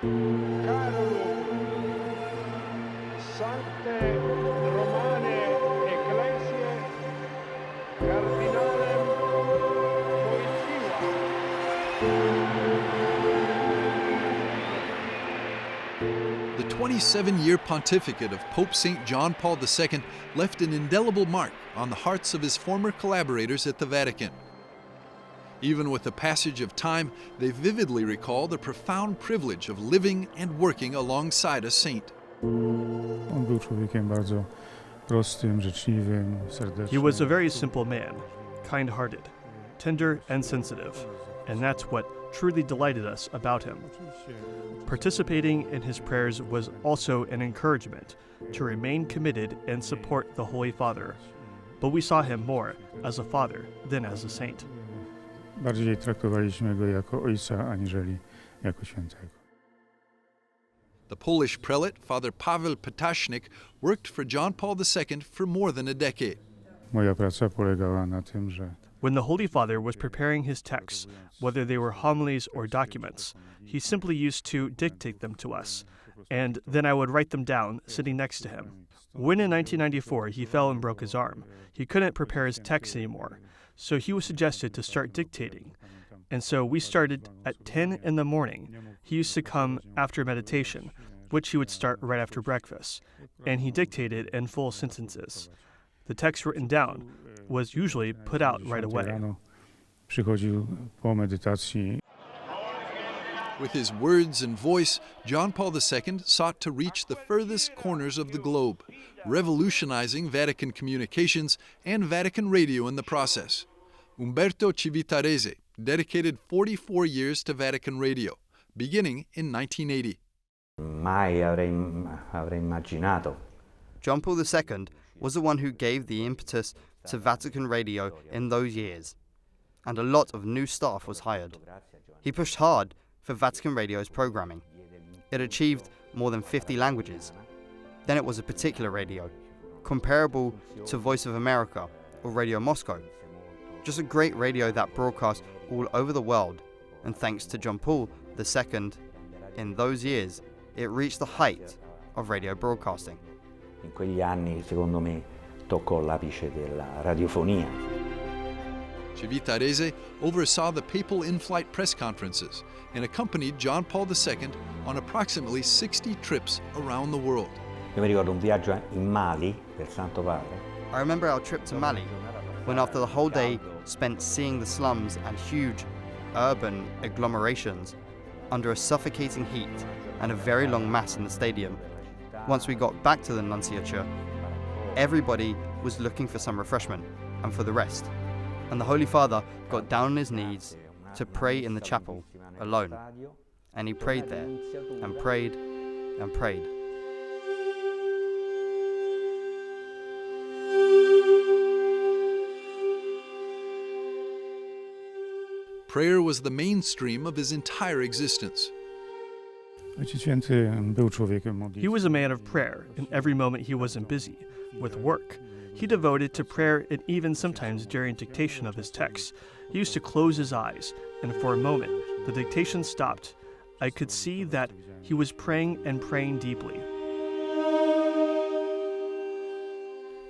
The 27-year pontificate of Pope St. John Paul II left an indelible mark on the hearts of his former collaborators at the Vatican. Even with the passage of time, they vividly recall the profound privilege of living and working alongside a saint. He was a very simple man, kind-hearted, tender and sensitive, and that's what truly delighted us about him. Participating in his prayers was also an encouragement to remain committed and support the Holy Father, but we saw him more as a father than as a saint. Bardziej traktowaliśmy go jako ojca aniżeli jako świętego. The Polish prelate, Father Pawel Ptasznik, worked for John Paul II for more than a decade. Moja praca polegała na tym, że When the Holy Father was preparing his texts, whether they were homilies or documents, he simply used to dictate them to us, and then I would write them down sitting next to him. When in 1994 he fell and broke his arm, he couldn't prepare his texts anymore, so he was suggested to start dictating. And so we started at 10 in the morning. He used to come after meditation, which he would start right after breakfast, and he dictated in full sentences. The text written down was usually put out right away. Przychodził po medytacji. With his words and voice, John Paul II sought to reach the furthest corners of the globe, revolutionizing Vatican communications and Vatican Radio in the process. Umberto Civitarese dedicated 44 years to Vatican Radio, beginning in 1980. Mai avrei immaginato. John Paul II was the one who gave the impetus to Vatican Radio in those years, and a lot of new staff was hired. He pushed hard for Vatican Radio's programming. It achieved more than 50 languages. Then it was a particular radio, comparable to Voice of America or Radio Moscow. Just a great radio that broadcast all over the world, and thanks to John Paul II, in those years, it reached the height of radio broadcasting. In quegli anni, secondo me, toccò l'apice della radiofonia. Civitarese oversaw the papal in-flight press conferences and accompanied John Paul II on approximately 60 trips around the world. Io mi ricordo un viaggio in Mali del Santo Padre. I remember our trip to Mali, when after the whole day spent seeing the slums and huge urban agglomerations under a suffocating heat and a very long mass in the stadium, once we got back to the nunciature, everybody was looking for some refreshment and for the rest. And the Holy Father got down on his knees to pray in the chapel alone. And he prayed there and prayed and prayed. Prayer was the mainstream of his entire existence. Ojciec Święty był człowiekiem modlitwy. He was a man of prayer in every moment he wasn't busy with work. He devoted to prayer, and even sometimes during dictation of his texts, he used to close his eyes, and for a moment, the dictation stopped. I could see that he was praying and praying deeply.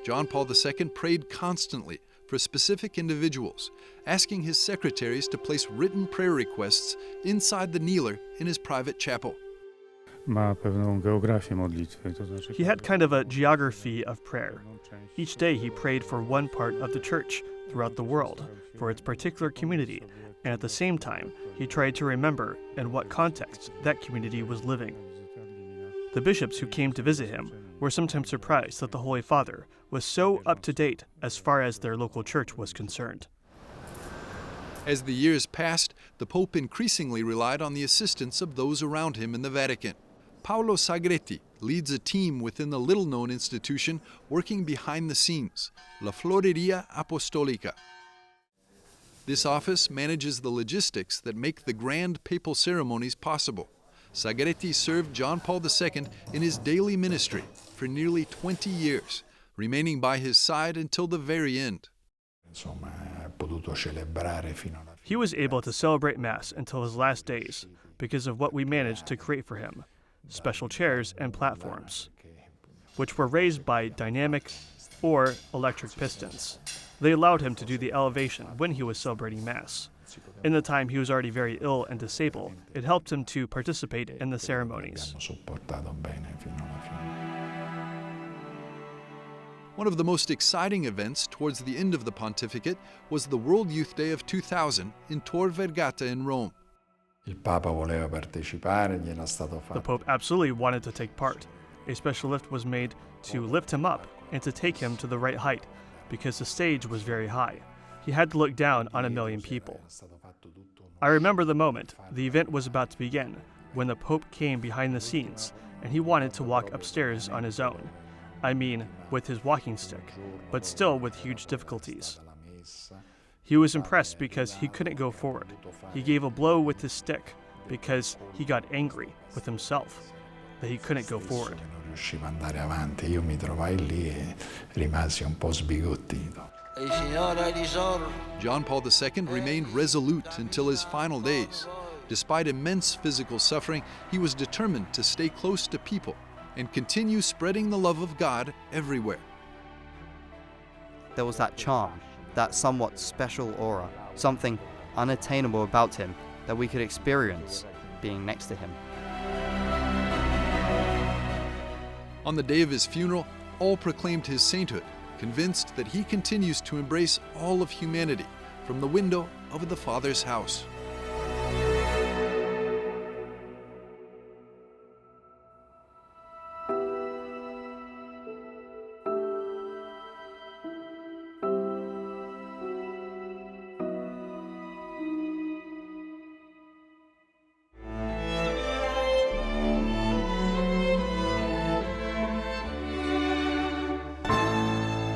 John Paul II prayed constantly for specific individuals, asking his secretaries to place written prayer requests inside the kneeler in his private chapel. Ma pewną geografię modlitwy, to znaczy He had kind of a geography of prayer. Each day he prayed for one part of the church throughout the world, for its particular community, and at the same time, he tried to remember in what context that community was living. The bishops who came to visit him were sometimes surprised that the Holy Father was so up to date as far as their local church was concerned. As the years passed, the Pope increasingly relied on the assistance of those around him in the Vatican. Paolo Sagretti leads a team within the little-known institution working behind the scenes, La Floreria Apostolica. This office manages the logistics that make the grand papal ceremonies possible. Sagretti served John Paul II in his daily ministry for nearly 20 years, remaining by his side until the very end. He was able to celebrate Mass until his last days because of what we managed to create for him, special chairs and platforms, which were raised by dynamic or electric pistons. They allowed him to do the elevation when he was celebrating Mass. In the time he was already very ill and disabled, it helped him to participate in the ceremonies. One of the most exciting events towards the end of the pontificate was the World Youth Day of 2000 in Tor Vergata in Rome. The Pope absolutely wanted to take part. A special lift was made to lift him up and to take him to the right height because the stage was very high. He had to look down on 1 million people. I remember the moment the event was about to begin when the Pope came behind the scenes and he wanted to walk upstairs on his own. I mean, with his walking stick, but still with huge difficulties. He was impressed because he couldn't go forward. He gave a blow with his stick because he got angry with himself that he couldn't go forward. John Paul II remained resolute until his final days. Despite immense physical suffering, he was determined to stay close to people and continue spreading the love of God everywhere. There was that charm, that somewhat special aura, something unattainable about him that we could experience being next to him. On the day of his funeral, all proclaimed his sainthood, convinced that he continues to embrace all of humanity from the window of the Father's house.